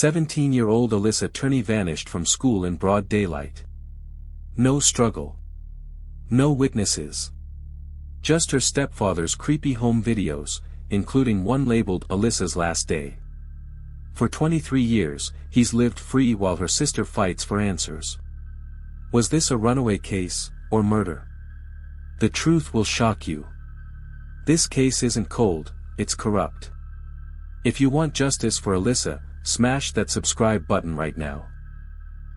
17-year-old Alissa Turney vanished from school in broad daylight. No struggle. No witnesses. Just her stepfather's creepy home videos, including one labeled Alissa's Last Day. For 23 years, he's lived free while her sister fights for answers. Was this a runaway case, or murder? The truth will shock you. This case isn't cold, it's corrupt. If you want justice for Alissa, smash that subscribe button right now.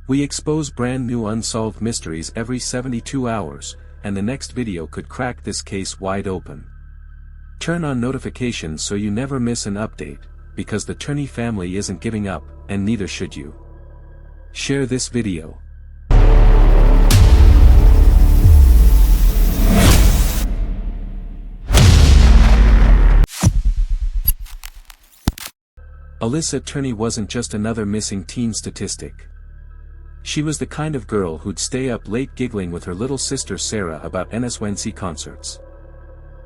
We expose brand new unsolved mysteries every 72 hours, and the next video could crack this case wide open. Turn on notifications so you never miss an update, because the Turney family isn't giving up, and neither should you. Share this video. Alissa Turney wasn't just another missing teen statistic. She was the kind of girl who'd stay up late giggling with her little sister Sarah about NSWNC concerts.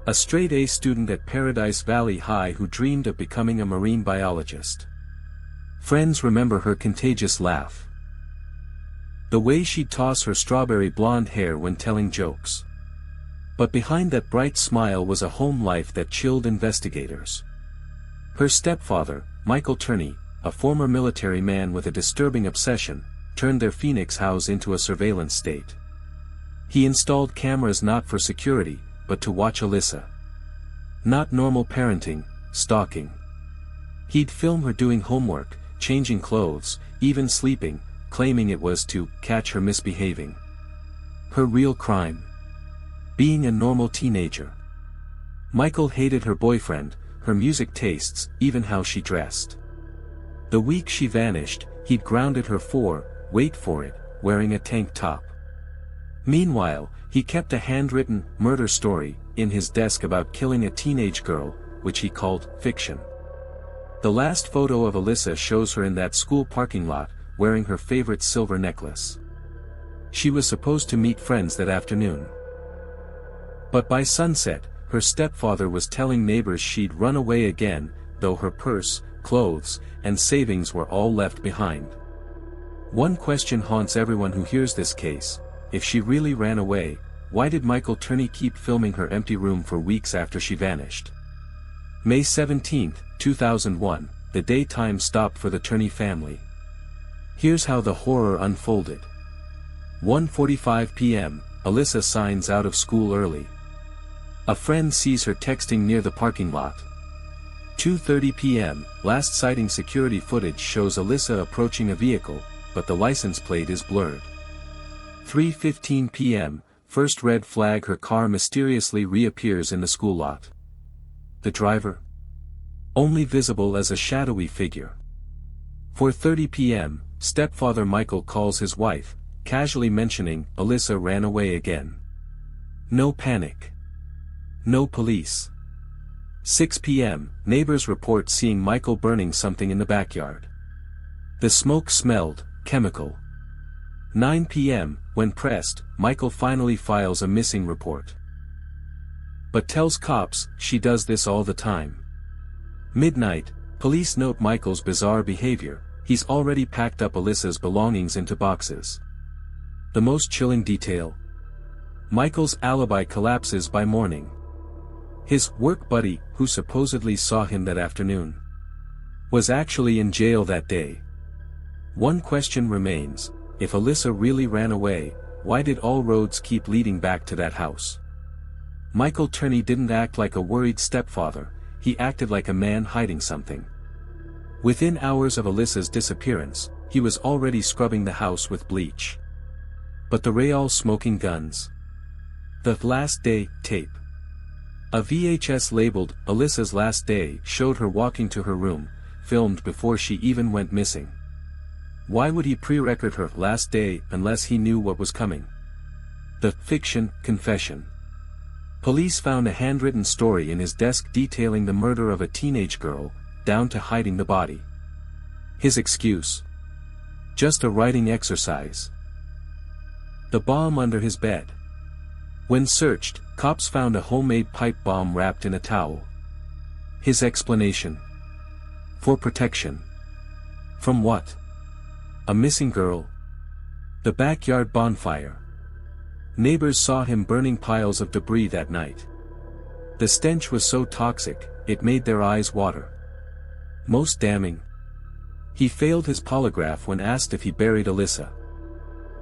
A straight-A student at Paradise Valley High who dreamed of becoming a marine biologist. Friends remember her contagious laugh. The way she'd toss her strawberry blonde hair when telling jokes. But behind that bright smile was a home life that chilled investigators. Her stepfather, Michael Turney, a former military man with a disturbing obsession, turned their Phoenix house into a surveillance state. He installed cameras not for security, but to watch Alissa. Not normal parenting, stalking. He'd film her doing homework, changing clothes, even sleeping, claiming it was to catch her misbehaving. Her real crime? Being a normal teenager. Michael hated her boyfriend, her music tastes, even how she dressed. The week she vanished, he'd grounded her for, wait for it, wearing a tank top. Meanwhile, he kept a handwritten murder story in his desk about killing a teenage girl, which he called fiction. The last photo of Alissa shows her in that school parking lot, wearing her favorite silver necklace. She was supposed to meet friends that afternoon. But by sunset, her stepfather was telling neighbors she'd run away again, though her purse, clothes, and savings were all left behind. One question haunts everyone who hears this case: if she really ran away, why did Michael Turney keep filming her empty room for weeks after she vanished? May 17, 2001, the day time stopped for the Turney family. Here's how the horror unfolded. 1:45 p.m., Alissa signs out of school early. A friend sees her texting near the parking lot. 2:30 p.m., last sighting security footage shows Alissa approaching a vehicle, but the license plate is blurred. 3:15 p.m., first red flag: her car mysteriously reappears in the school lot. The driver? Only visible as a shadowy figure. 4:30 p.m., stepfather Michael calls his wife, casually mentioning Alissa ran away again. No panic. No police. 6 p.m., neighbors report seeing Michael burning something in the backyard. The smoke smelled chemical. 9 p.m., when pressed, Michael finally files a missing report. But tells cops she does this all the time. Midnight, police note Michael's bizarre behavior: he's already packed up Alissa's belongings into boxes. The most chilling detail? Michael's alibi collapses by morning. His work buddy, who supposedly saw him that afternoon, was actually in jail that day. One question remains: if Alissa really ran away, why did all roads keep leading back to that house? Michael Turney didn't act like a worried stepfather, he acted like a man hiding something. Within hours of Alissa's disappearance, he was already scrubbing the house with bleach. But the Real smoking guns. The Last Day tape. A VHS labeled Alissa's Last Day showed her walking to her room, filmed before she even went missing. Why would he pre-record her last day unless he knew what was coming? The fiction confession. Police found a handwritten story in his desk detailing the murder of a teenage girl, down to hiding the body. His excuse? Just a writing exercise. The bomb under his bed. When searched, cops found a homemade pipe bomb wrapped in a towel. His explanation? For protection. From what? A missing girl? The backyard bonfire. Neighbors saw him burning piles of debris that night. The stench was so toxic, it made their eyes water. Most damning. He failed his polygraph when asked if he buried Alissa.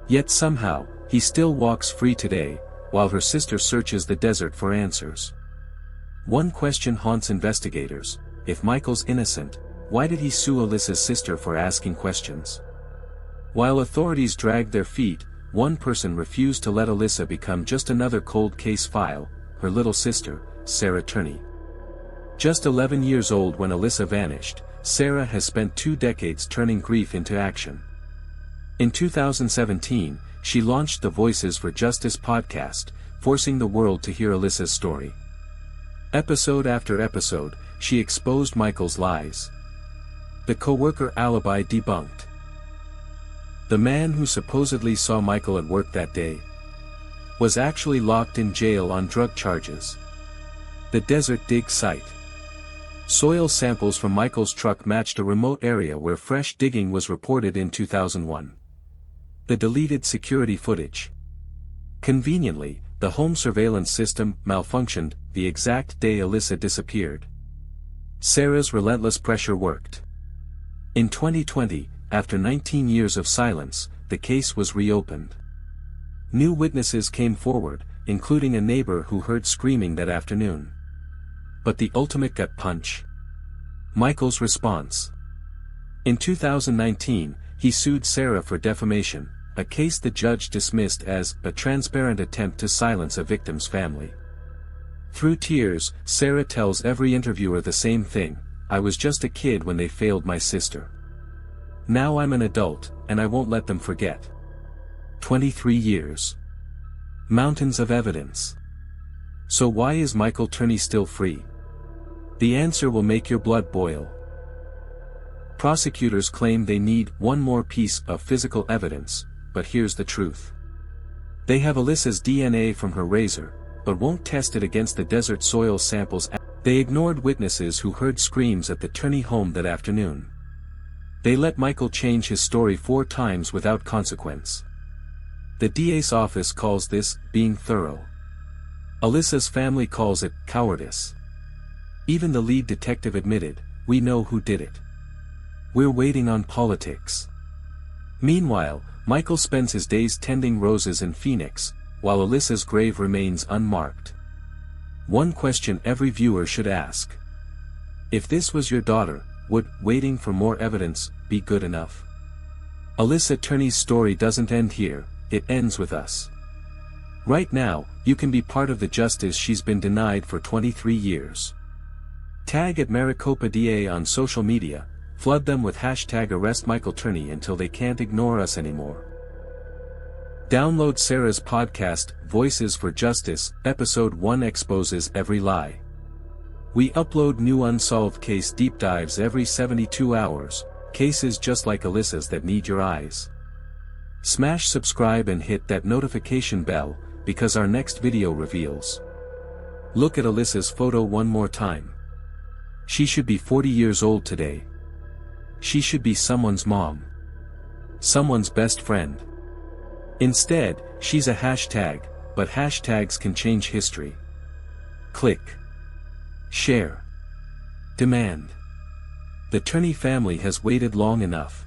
Yet somehow, he still walks free today, while her sister searches the desert for answers. One question haunts investigators: if Michael's innocent, why did he sue Alissa's sister for asking questions? While authorities dragged their feet, one person refused to let Alissa become just another cold case file: her little sister, Sarah Turney. Just 11 years old when Alissa vanished, Sarah has spent 2 decades turning grief into action. In 2017, she launched the Voices for Justice podcast, forcing the world to hear Alissa's story. Episode after episode, she exposed Michael's lies. The co-worker alibi debunked. The man who supposedly saw Michael at work that day was actually locked in jail on drug charges. The desert dig site. Soil samples from Michael's truck matched a remote area where fresh digging was reported in 2001. The deleted security footage. Conveniently, the home surveillance system malfunctioned the exact day Alissa disappeared. Sarah's relentless pressure worked. In 2020, after 19 years of silence, the case was reopened. New witnesses came forward, including a neighbor who heard screaming that afternoon. But the ultimate gut punch? Michael's response. In 2019, he sued Sarah for defamation, a case the judge dismissed as a transparent attempt to silence a victim's family. Through tears, Sarah tells every interviewer the same thing: I was just a kid when they failed my sister. Now I'm an adult, and I won't let them forget. 23 years. Mountains of evidence. So why is Michael Turney still free? The answer will make your blood boil. Prosecutors claim they need one more piece of physical evidence, but here's the truth. They have Alissa's DNA from her razor, but won't test it against the desert soil samples. They ignored witnesses who heard screams at the Turney home that afternoon. They let Michael change his story 4 times without consequence. The DA's office calls this being thorough. Alissa's family calls it cowardice. Even the lead detective admitted, we know who did it. We're waiting on politics. Meanwhile, Michael spends his days tending roses in Phoenix, while Alissa's grave remains unmarked. One question every viewer should ask. If this was your daughter, would waiting for more evidence be good enough? Alissa Turney's story doesn't end here, it ends with us. Right now, you can be part of the justice she's been denied for 23 years. Tag at Maricopa DA on social media, flood them with hashtag Arrest Michael Turney until they can't ignore us anymore. Download Sarah's podcast, Voices for Justice, Episode 1 exposes every lie. We upload new unsolved case deep dives every 72 hours, cases just like Alissa's that need your eyes. Smash subscribe and hit that notification bell, because our next video reveals. Look at Alissa's photo one more time. She should be 40 years old today. She should be someone's mom. Someone's best friend. Instead, she's a hashtag, but hashtags can change history. Click. Share. Demand. The Turney family has waited long enough.